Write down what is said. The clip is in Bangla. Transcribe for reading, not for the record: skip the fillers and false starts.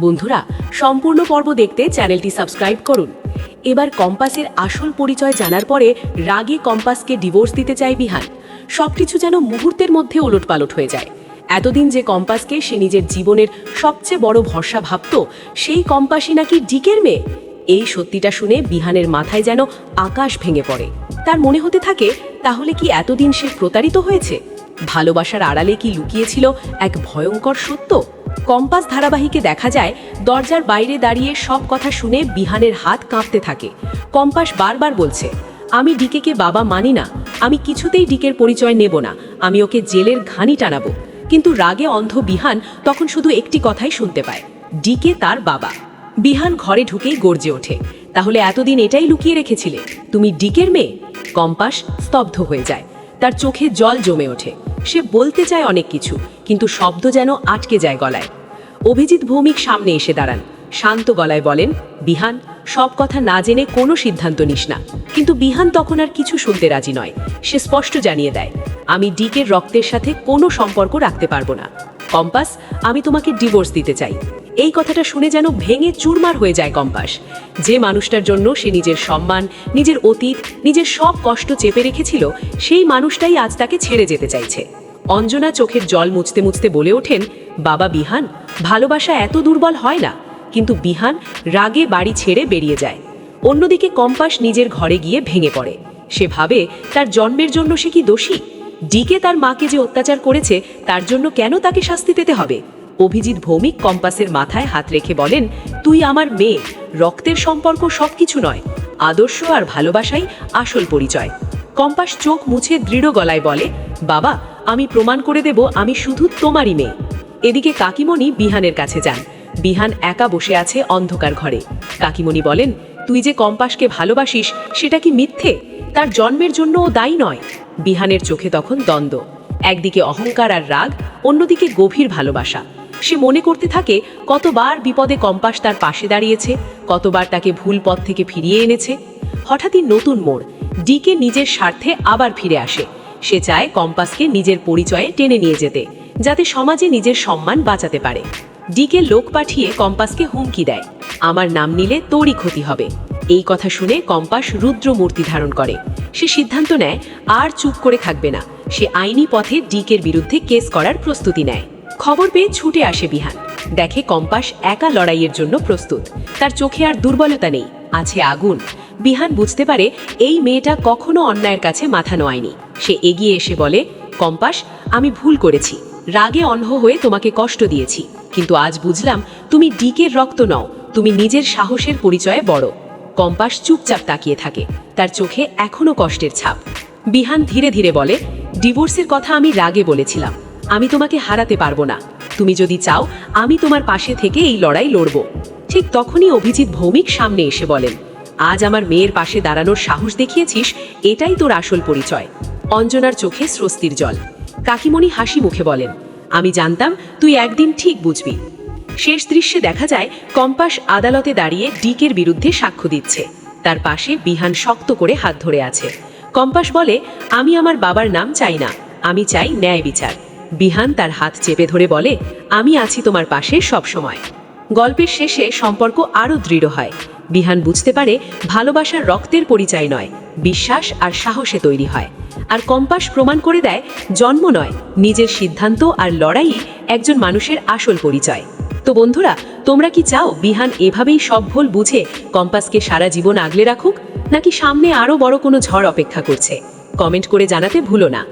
বন্ধুরা, সম্পূর্ণ পর্ব দেখতে চ্যানেলটি সাবস্ক্রাইব করুন। এবার কম্পাসের আসল পরিচয় জানার পরে রাগে কম্পাসকে ডিভোর্স দিতে চায় বিহান। সবকিছু যেন মুহূর্তের মধ্যে ওলটপালট হয়ে যায়। এতদিন যে কম্পাসকে সে নিজের জীবনের সবচেয়ে বড় ভরসা ভাবত, সেই কম্পাসই নাকি ডিকের মেয়ে। এই সত্যিটা শুনে বিহানের মাথায় যেন আকাশ ভেঙে পড়ে। তার মনে হতে থাকে, তাহলে কি এতদিন সে প্রতারিত হয়েছে? ভালোবাসার আড়ালে কি লুকিয়েছিল এক ভয়ঙ্কর সত্য? কম্পাস ধারাবাহিকে দেখা যায়, দরজার বাইরে দাঁড়িয়ে সব কথা শুনে বিহানের হাত কাঁপতে থাকে। কম্পাস বারবার বলছে, আমি ডিকেকে বাবা মানি না, আমি কিছুতেই ডিকের পরিচয় নেব না, আমি ওকে জেলের ঘানি টানাবো। কিন্তু রাগে অন্ধ বিহান তখন শুধু একটি কথাই শুনতে পায়, ডিকে তার বাবা। বিহান ঘরে ঢুকেই গর্জে ওঠে, তাহলে এতদিন এটাই লুকিয়ে রেখেছিলে, তুমি ডিকের মেয়ে? কম্পাস স্তব্ধ হয়ে যায়, তার চোখে জল জমে ওঠে। সে বলতে চায় অনেক কিছু, কিন্তু শব্দ যেন আটকে যায় গলায়। অভিজিৎ ভৌমিক সামনে এসে দাঁড়ান, শান্ত গলায় বলেন, বিহান, সব কথা না জেনে কোনো সিদ্ধান্ত নিস না। কিন্তু বিহান তখন আর কিছু শুনতে রাজি নয়। সে স্পষ্ট জানিয়ে দেয়, আমি ডিকের রক্তের সাথে কোনো সম্পর্ক রাখতে পারবো না। কম্পাস, আমি তোমাকে ডিভোর্স দিতে চাই। এই কথাটা শুনে যেন ভেঙে চুরমার হয়ে যায় কম্পাস। যে মানুষটার জন্য সে নিজের সম্মান, নিজের অতীত, নিজের সব কষ্ট চেপে রেখেছিল, সেই মানুষটাই আজ তাকে ছেড়ে যেতে চাইছে। অঞ্জনা চোখের জল মুছতে মুছতে বলে ওঠেন, বাবা বিহান, ভালোবাসা এত দুর্বল হয় না। কিন্তু বিহান রাগে বাড়ি ছেড়ে বেরিয়ে যায়। অন্যদিকে কম্পাস নিজের ঘরে গিয়ে ভেঙে পড়ে। সে ভাবে, তার জন্মের জন্য সে কি দোষী? ডিকে তার মাকে যে অত্যাচার করেছে, তার জন্য কেন তাকে শাস্তি পেতে হবে? অভিজিৎ ভৌমিক কম্পাসের মাথায় হাত রেখে বলেন, তুই আমার মেয়ে, রক্তের সম্পর্ক সবকিছু নয়, আদর্শ আর ভালোবাসাই আসল পরিচয়। কম্পাস চোখ মুছে দৃঢ় গলায় বলে, বাবা, আমি প্রমাণ করে দেব আমি শুধু তোমারই মেয়ে। এদিকে কাকিমণি বিহানের কাছে যান। বিহান একা বসে আছে অন্ধকার ঘরে। কাকিমণি বলেন, তুই যে কম্পাসকে ভালোবাসিস, সেটা কি মিথ্যে? তার জন্মের জন্য ও দায়ী নয়। বিহানের চোখে তখন দ্বন্দ্ব, একদিকে অহংকার আর রাগ, অন্যদিকে গভীর ভালোবাসা। সে মনে করতে থাকে, কতবার বিপদে কম্পাস তার পাশে দাঁড়িয়েছে, কতবার তাকে ভুল পথ থেকে ফিরিয়ে এনেছে। হঠাৎই নতুন মোড়, ডিকে নিজের স্বার্থে আবার ফিরে আসে। সে চায় কম্পাসকে নিজের পরিচয়ে টেনে নিয়ে যেতে, যাতে সমাজে নিজের সম্মান বাঁচাতে পারে। ডিকে লোক পাঠিয়ে কম্পাসকে হুমকি দেয়, আমার নাম নিলে তোরই ক্ষতি হবে। এই কথা শুনে কম্পাস রুদ্র মূর্তি ধারণ করে। সে সিদ্ধান্ত নেয়, আর চুপ করে থাকবে না। সে আইনি পথে ডিকের বিরুদ্ধে কেস করার প্রস্তুতি নেয়। খবর পেয়ে ছুটে আসে বিহান, দেখে কম্পাস একা লড়াইয়ের জন্য প্রস্তুত। তার চোখে আর দুর্বলতা নেই, আছে আগুন। বিহান বুঝতে পারে, এই মেয়েটা কখনো অন্যায়ের কাছে মাথা নোয়ায়নি। সে এগিয়ে এসে বলে, কম্পাস, আমি ভুল করেছি, রাগে অন্ধ হয়ে তোমাকে কষ্ট দিয়েছি। কিন্তু আজ বুঝলাম, তুমি ডিকের রক্ত নও, তুমি নিজের সাহসের পরিচয়ে বড়। কম্পাস চুপচাপ তাকিয়ে থাকে, তার চোখে এখনো কষ্টের ছাপ। বিহান ধীরে ধীরে বলে, ডিভোর্সের কথা আমি রাগে বলেছিলাম, আমি তোমাকে হারাতে পারবো না। তুমি যদি চাও, আমি তোমার পাশে থেকে এই লড়াই লড়ব। ঠিক তখনই অভিজিৎ ভৌমিক সামনে এসে বলেন, আজ আমার মেয়ের পাশে দাঁড়ানোর সাহস দেখিয়েছিস, এটাই তোর আসল পরিচয়। অঞ্জনার চোখে স্বস্তির জল। কাকিমণি হাসি মুখে বলেন, আমি জানতাম তুই একদিন ঠিক বুঝবি। শেষ দৃশ্যে দেখা যায়, কম্পাস আদালতে দাঁড়িয়ে ডিকের বিরুদ্ধে সাক্ষ্য দিচ্ছে। তার পাশে বিহান শক্ত করে হাত ধরে আছে। কম্পাস বলে, আমি আমার বাবার নাম চাই না, আমি চাই ন্যায় বিচার। বিহান তার হাত চেপে ধরে বলে, আমি আছি তোমার পাশে সব সময়। গল্পের শেষে সম্পর্ক আরও দৃঢ় হয়। বিহান বুঝতে পারে, ভালোবাসার রক্তের পরিচয় নয়, বিশ্বাস আর সাহসে তৈরি হয়। আর কম্পাস প্রমাণ করে দেয়, জন্ম নয়, নিজের সিদ্ধান্ত আর লড়াই একজন মানুষের আসল পরিচয়। তো বন্ধুরা, তোমরা কি চাও বিহান এভাবেই সব ভুল বুঝে কম্পাসকে সারা জীবন আগলে রাখুক, নাকি সামনে আরও বড় কোনো ঝড় অপেক্ষা করছে? কমেন্ট করে জানাতে ভুলো না।